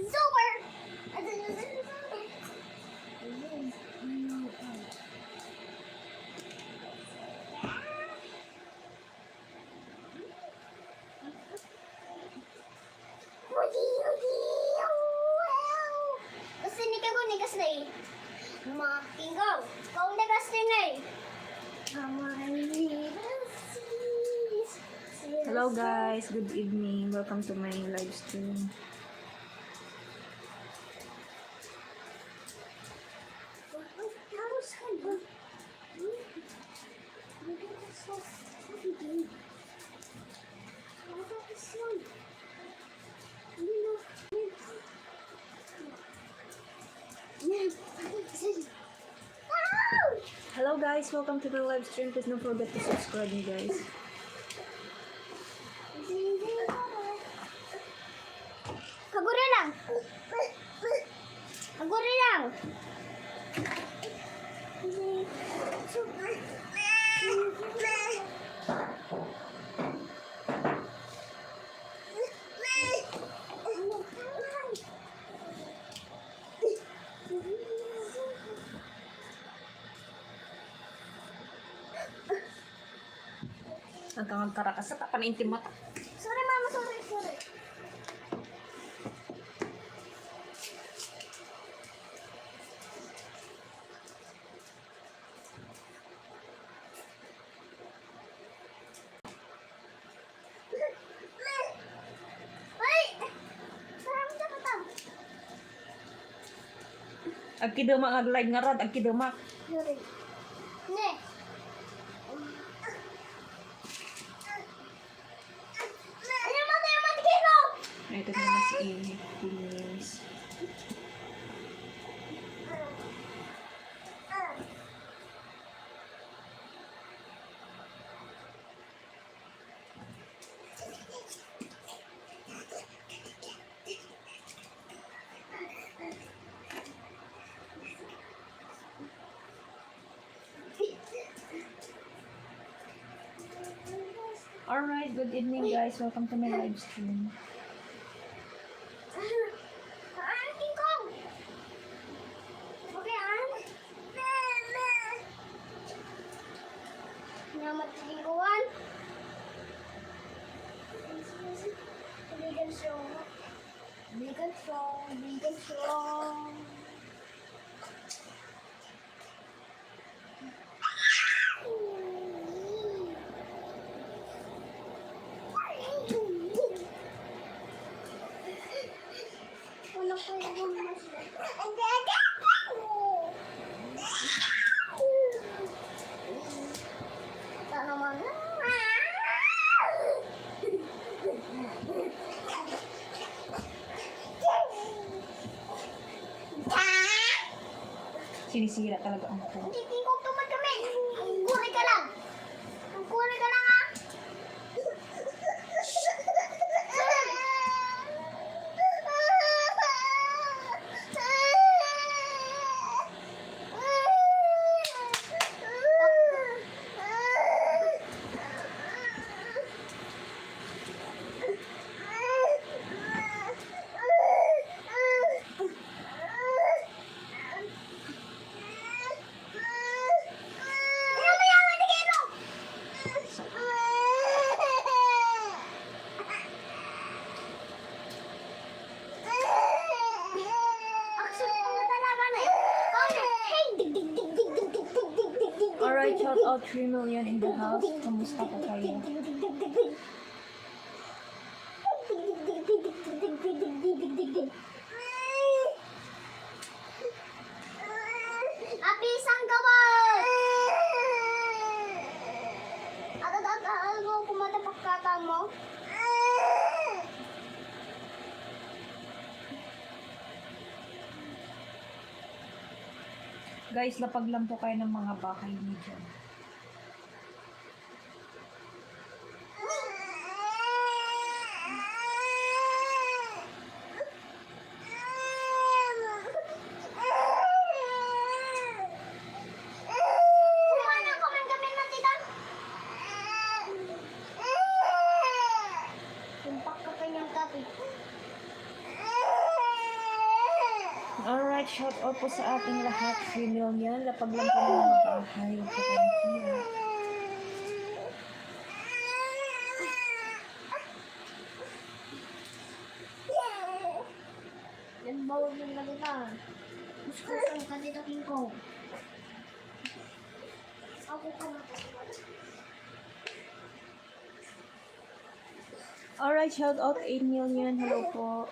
Super! Kasi ni ka ko nigas na eh. Matinggaw. Kau nigas din na eh. Hello guys, good evening. Welcome to my live stream. Hello guys, welcome to the live stream. Please don't forget to subscribe me guys. Kaguri lang. Kaguri lang. Ang kangantara ka sa tapanintim mata. Sorry mama, sorry. Agkidama ang live nga rad, agkidama. Sorry. Ne. Ito naman si Amy. Please. Alright, good evening guys. Welcome to my live stream. Namat lingkuan. Vegan strong. Vegan strong. Wala ko yung mas. Tanaman. Sinisira talaga ang po. Hindi ko tumad kami. Guri ka lang. Guri ka lang ha. Alright, shout out 3 million in the house. Kamusta po kayo? Api isang gawad! Ano kumatapak kata mo? Guys, lapag lang po kayo ng mga bahay niyo dyan. Kumana ko man kami na titan. Tumpak ka kanyang kape. Alright, shout out po sa ating lahat. 3 million. Lapag lang po ng mga bahay. Huwag po kayong hiya. Yan bawal yung ganita. Mas kusang ka dito, King Kong. Ako ka na. Alright, shout out 8 million. Hello po.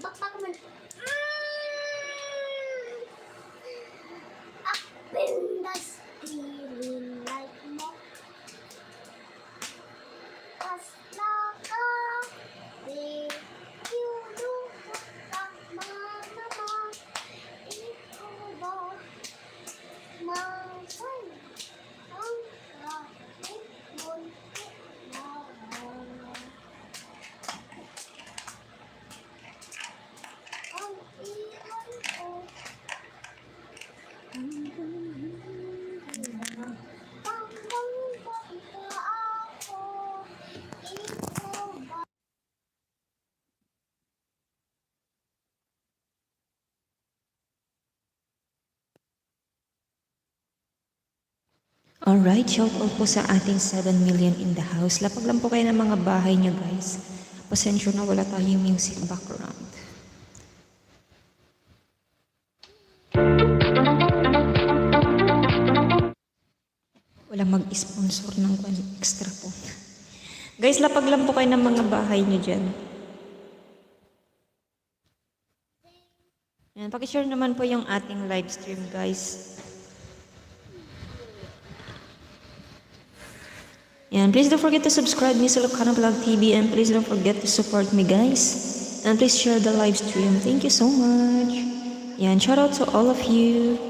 Bakbak man. Up in the steering like mo. Paslaka. You do tak naman. Ikaw ba? Masay. Ang kahit munti na. Ang iwan ko. Hanggang bata ako. Ikaw ba? Alright, shout out po sa ating 7 million in the house. Lapag lang po kayo ng mga bahay niyo guys. Pasensya na wala tayong music background. Walang mag-sponsor ng extra po. Guys, lapag lang po kayo ng mga bahay niyo dyan. Yan, pakishare naman po yung ating live stream guys. And please don't forget to subscribe me sa Lucano Vlog TV, and please don't forget to support me guys. And please share the live stream. Thank you so much. And shout out to all of you.